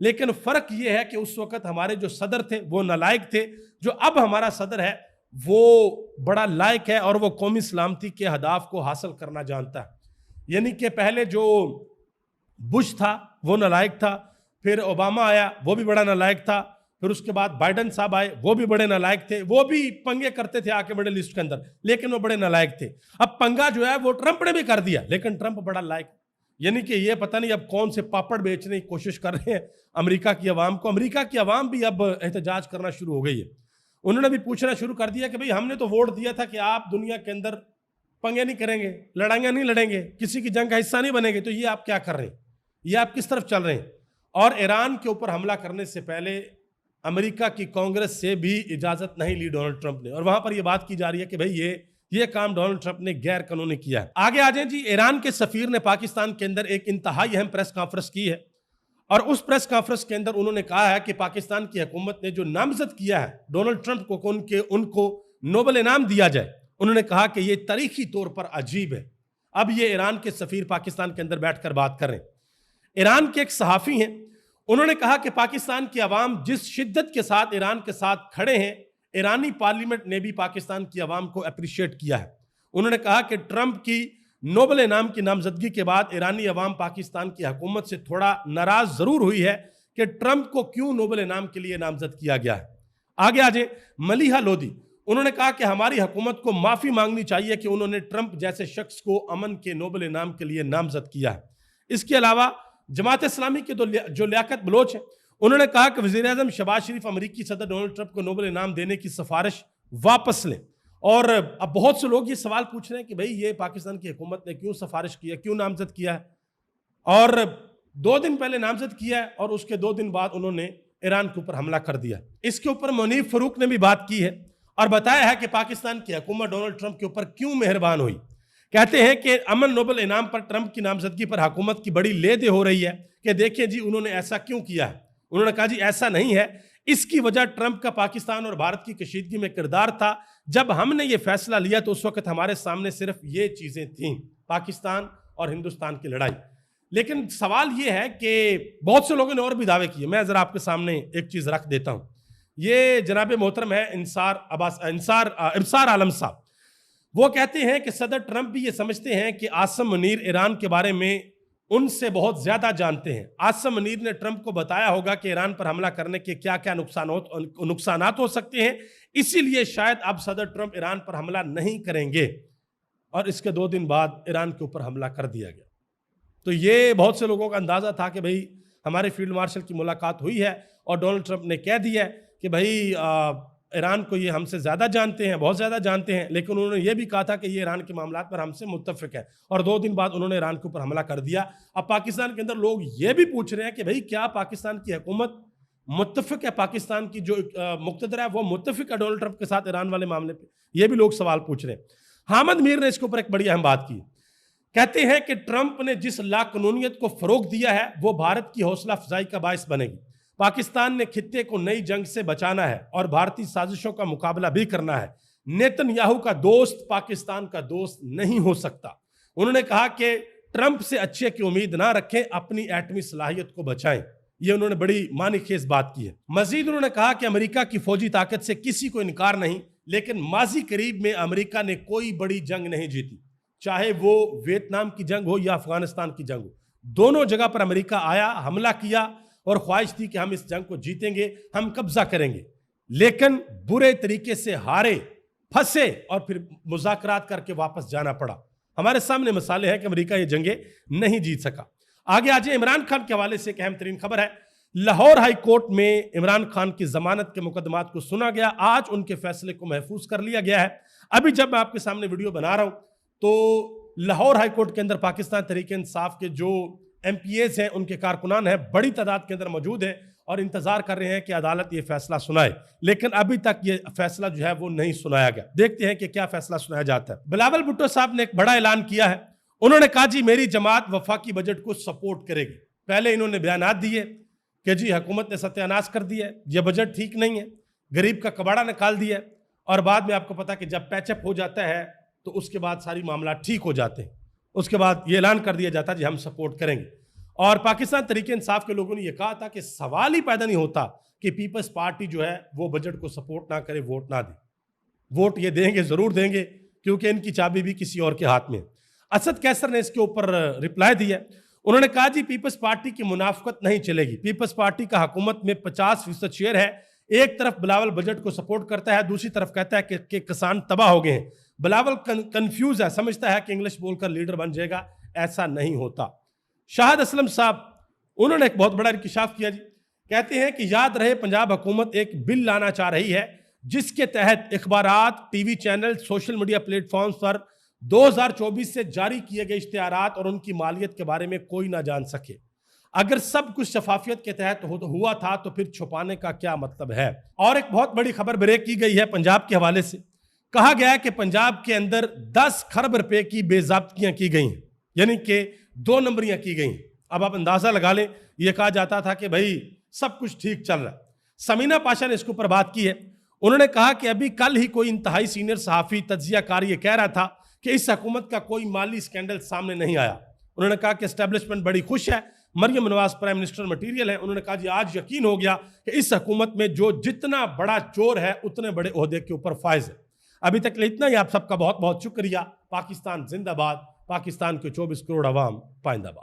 لیکن فرق یہ ہے کہ اس وقت ہمارے جو صدر تھے وہ نالائق تھے، جو اب ہمارا صدر ہے وہ بڑا لائق ہے اور وہ قومی سلامتی کے اہداف کو حاصل کرنا جانتا ہے۔ یعنی کہ پہلے جو بش تھا وہ نالائق تھا، پھر اوباما آیا وہ بھی بڑا نالائق تھا، پھر اس کے بعد بائیڈن صاحب آئے وہ بھی بڑے نالائق تھے، وہ بھی پنگے کرتے تھے آ کے مڈل ایسٹ کے اندر، لیکن وہ بڑے نالائق تھے۔ اب پنگا جو ہے وہ ٹرمپ نے بھی کر دیا، لیکن ٹرمپ بڑا لائق، یعنی کہ یہ پتہ نہیں اب کون سے پاپڑ بیچنے کی کوشش کر رہے ہیں امریکہ کی عوام کو۔ امریکہ کی عوام بھی اب احتجاج کرنا شروع ہو گئی ہے، انہوں نے بھی پوچھنا شروع کر دیا کہ بھئی ہم نے تو ووٹ دیا تھا کہ آپ دنیا کے اندر پنگے نہیں کریں گے، لڑائیاں نہیں لڑیں گے، کسی کی جنگ کا حصہ نہیں بنیں گے، تو یہ آپ کیا کر رہے ہیں، یہ آپ کس طرف چل رہے ہیں؟ اور ایران کے اوپر حملہ کرنے سے پہلے امریکہ کی کانگریس سے بھی اجازت نہیں لی ڈونلڈ ٹرمپ نے، اور وہاں پر یہ بات کی جا رہی ہے کہ بھئی یہ کام ڈونلڈ ٹرمپ نے غیر قانونی کیا ہے۔ آگے آ جائیں جی، ایران کے سفیر نے پاکستان کے اندر ایک انتہائی اہم پریس کانفرنس کی ہے، اور اس پریس کانفرنس کے اندر انہوں نے کہا ہے کہ پاکستان کی حکومت نے جو نامزد کیا ہے ڈونلڈ ٹرمپ کو ان کو نوبل انعام دیا جائے، انہوں نے کہا کہ یہ تاریخی طور پر عجیب ہے۔ اب یہ ایران کے سفیر پاکستان کے اندر بیٹھ کر بات کر رہے ہیں۔ ایران کے ایک صحافی ہیں، انہوں نے کہا کہ پاکستان کی عوام جس شدت کے ساتھ ایران کے ساتھ کھڑے ہیں، ایرانی پارلیمنٹ نے بھی پاکستان کی عوام کو اپریشیٹ کیا ہے۔ انہوں نے کہا کہ ٹرمپ کی نوبل انعام کی نامزدگی کے بعد ایرانی عوام پاکستان کی حکومت سے تھوڑا ناراض ضرور ہوئی ہے کہ ٹرمپ کو کیوں نوبل انعام کے لیے نامزد کیا گیا ہے۔ آگے آجائیں، ملیحہ لودھی، انہوں نے کہا کہ ہماری حکومت کو معافی مانگنی چاہیے کہ انہوں نے ٹرمپ جیسے شخص کو امن کے نوبل انعام کے لیے نامزد کیا ہے۔ اس کے علاوہ جماعت اسلامی کے جو لیاقت بلوچ ہیں، انہوں نے کہا کہ وزیر اعظم شہباز شریف امریکی صدر ڈونلڈ ٹرمپ کو نوبل انعام دینے کی سفارش واپس لیں۔ اور اب بہت سے لوگ یہ سوال پوچھ رہے ہیں کہ بھئی یہ پاکستان کی حکومت نے کیوں سفارش کیا، کیوں نامزد کیا ہے، اور 2 دن پہلے نامزد کیا ہے اور اس کے 2 دن بعد انہوں نے ایران کے اوپر حملہ کر دیا۔ اس کے اوپر منیف فاروق نے بھی بات کی ہے اور بتایا ہے کہ پاکستان کی حکومت ڈونلڈ ٹرمپ کے اوپر کیوں مہربان ہوئی۔ کہتے ہیں کہ امن نوبل انعام پر ٹرمپ کی نامزدگی پر حکومت کی بڑی لے دے ہو رہی ہے کہ دیکھیں جی انہوں نے ایسا کیوں کیا ہے۔ انہوں نے کہا جی ایسا نہیں ہے، اس کی وجہ ٹرمپ کا پاکستان اور بھارت کی کشیدگی میں کردار تھا۔ جب ہم نے یہ فیصلہ لیا تو اس وقت ہمارے سامنے صرف یہ چیزیں تھیں، پاکستان اور ہندوستان کی لڑائی۔ لیکن سوال یہ ہے کہ بہت سے لوگوں نے اور بھی دعوے کیے، میں ذرا آپ کے سامنے ایک چیز رکھ دیتا ہوں۔ یہ جناب محترم ہے ابصار عالم صاحب، وہ کہتے ہیں کہ صدر ٹرمپ بھی یہ سمجھتے ہیں کہ عاصم منیر ایران کے بارے میں ان سے بہت زیادہ جانتے ہیں۔ عاصم منیر نے ٹرمپ کو بتایا ہوگا کہ ایران پر حملہ کرنے کے کیا کیا نقصانات ہو سکتے ہیں، اسی لیے شاید اب صدر ٹرمپ ایران پر حملہ نہیں کریں گے، اور اس کے 2 دن بعد ایران کے اوپر حملہ کر دیا گیا۔ تو یہ بہت سے لوگوں کا اندازہ تھا کہ بھئی ہمارے فیلڈ مارشل کی ملاقات ہوئی ہے اور ڈونلڈ ٹرمپ نے کہہ دیا ہے کہ بھئی ایران کو یہ ہم سے زیادہ جانتے ہیں، بہت زیادہ جانتے ہیں، لیکن انہوں نے یہ بھی کہا تھا کہ یہ ایران کے معاملات پر ہم سے متفق ہے، اور 2 دن بعد انہوں نے ایران کے اوپر حملہ کر دیا۔ اب پاکستان کے اندر لوگ یہ بھی پوچھ رہے ہیں کہ بھئی کیا پاکستان کی حکومت متفق ہے، پاکستان کی جو مقتدر ہے وہ متفق ہے ڈونلڈ ٹرمپ کے ساتھ ایران والے معاملے پہ؟ یہ بھی لوگ سوال پوچھ رہے ہیں۔ حامد میر نے اس کے اوپر ایک بڑی اہم بات کی، کہتے ہیں کہ ٹرمپ نے جس لا قانونیت کو فروغ دیا ہے وہ بھارت کی حوصلہ افزائی کا باعث بنے گی۔ پاکستان نے خطے کو نئی جنگ سے بچانا ہے اور بھارتی سازشوں کا مقابلہ بھی کرنا ہے۔ نیتن یاہو کا دوست پاکستان کا دوست نہیں ہو سکتا۔ انہوں نے کہا کہ ٹرمپ سے اچھے کی امید نہ رکھیں، اپنی ایٹمی صلاحیت کو بچائیں۔ یہ انہوں نے بڑی معنی خیز بات کی ہے۔ مزید انہوں نے کہا کہ امریکہ کی فوجی طاقت سے کسی کو انکار نہیں، لیکن ماضی قریب میں امریکہ نے کوئی بڑی جنگ نہیں جیتی، چاہے وہ ویتنام کی جنگ ہو یا افغانستان کی جنگ ہو۔ دونوں جگہ پر امریکہ آیا، حملہ کیا اور خواہش تھی کہ ہم اس جنگ کو جیتیں گے، ہم قبضہ کریں گے، لیکن برے طریقے سے ہارے، پھنسے اور پھر مذاکرات کر کے واپس جانا پڑا۔ ہمارے سامنے مثالیں ہیں کہ امریکہ یہ جنگیں نہیں جیت سکا۔ آگے آجائیں، عمران خان کے حوالے سے ایک اہم ترین خبر ہے۔ لاہور ہائی کورٹ میں عمران خان کی ضمانت کے مقدمات کو سنا گیا، آج ان کے فیصلے کو محفوظ کر لیا گیا ہے۔ ابھی جب میں آپ کے سامنے ویڈیو بنا رہا ہوں تو لاہور ہائی کورٹ کے اندر پاکستان تحریک انصاف کے جو ایم پی ایز ہیں، ان کے کارکنان ہیں، بڑی تعداد کے اندر موجود ہیں اور انتظار کر رہے ہیں کہ عدالت یہ فیصلہ سنائے، لیکن ابھی تک یہ فیصلہ جو ہے وہ نہیں سنایا گیا۔ دیکھتے ہیں کہ کیا فیصلہ سنایا جاتا ہے۔ بلاول بھٹو صاحب نے ایک بڑا اعلان کیا ہے، انہوں نے کہا جی میری جماعت وفاقی بجٹ کو سپورٹ کرے گی۔ پہلے انہوں نے بیانات دیے کہ جی حکومت نے ستیہ ناش کر دیا ہے، یہ بجٹ ٹھیک نہیں ہے، غریب کا کباڑا نکال دیا ہے، اور بعد میں آپ کو پتا کہ جب پیچ اپ ہو جاتا ہے تو اس کے بعد ساری معاملات ٹھیک ہو جاتے ہیں، اس کے بعد یہ اعلان کر دیا جاتا ہے جی ہم سپورٹ کریں گے۔ اور پاکستان تحریک انصاف کے لوگوں نے یہ کہا تھا کہ سوال ہی پیدا نہیں ہوتا کہ پیپلز پارٹی جو ہے وہ بجٹ کو سپورٹ نہ کرے، ووٹ نہ دے. ووٹ یہ دیں گے، ضرور دیں گے، کیونکہ ان کی چابی بھی کسی اور کے ہاتھ میں ہے. اسد کیسر نے اس کے اوپر رپلائی دیا. انہوں نے کہا جی پیپلز پارٹی کی منافقت نہیں چلے گی. پیپلز پارٹی کا حکومت میں 50% شیئر ہے. ایک طرف بلاول بجٹ کو سپورٹ کرتا ہے، دوسری طرف کہتا ہے کہ کسان تباہ ہو گئے ہیں. بلاول کنفیوز ہے، سمجھتا ہے کہ انگلش بول کر لیڈر بن جائے گا. ایسا نہیں ہوتا. شاہد اسلم صاحب انہوں نے ایک بہت بڑا انکشاف کیا جی. کہتے ہیں کہ یاد رہے پنجاب حکومت ایک بل لانا چاہ رہی ہے جس کے تحت اخبارات، TV channel, social media platforms پر 2024 سے جاری کیے گئے اشتہارات اور ان کی مالیت کے بارے میں کوئی نہ جان سکے. اگر سب کچھ شفافیت کے تحت ہوا تھا تو پھر چھپانے کا کیا مطلب ہے. اور ایک بہت بڑی خبر بریک کی گئی ہے پنجاب کے حوالے سے. کہا گیا ہے کہ پنجاب کے اندر 10 خرب روپے کی بے ضابطگیاں کی گئی ہیں، یعنی کہ 2 نمبریاں کی گئی ہیں. اب آپ اندازہ لگا لیں، یہ کہا جاتا تھا کہ بھائی سب کچھ ٹھیک چل رہا ہے. سمینہ پاشا نے اس کے اوپر بات کی ہے. انہوں نے کہا کہ ابھی کل ہی کوئی انتہائی سینئر صحافی تجزیہ کار یہ کہہ رہا تھا کہ اس حکومت کا کوئی مالی سکینڈل سامنے نہیں آیا. انہوں نے کہا کہ اسٹیبلشمنٹ بڑی خوش ہے، Maryam Nawaz prime minister material ہے. انہوں نے کہا جی آج یقین ہو گیا کہ اس حکومت میں جتنا بڑا چور ہے اتنے بڑے عہدے کے اوپر فائز ہے. ابھی تک اتنا ہی. آپ سب کا بہت بہت شکریہ. پاکستان زندہ باد. پاکستان کے 24 کروڑ عوام پائندہ باد.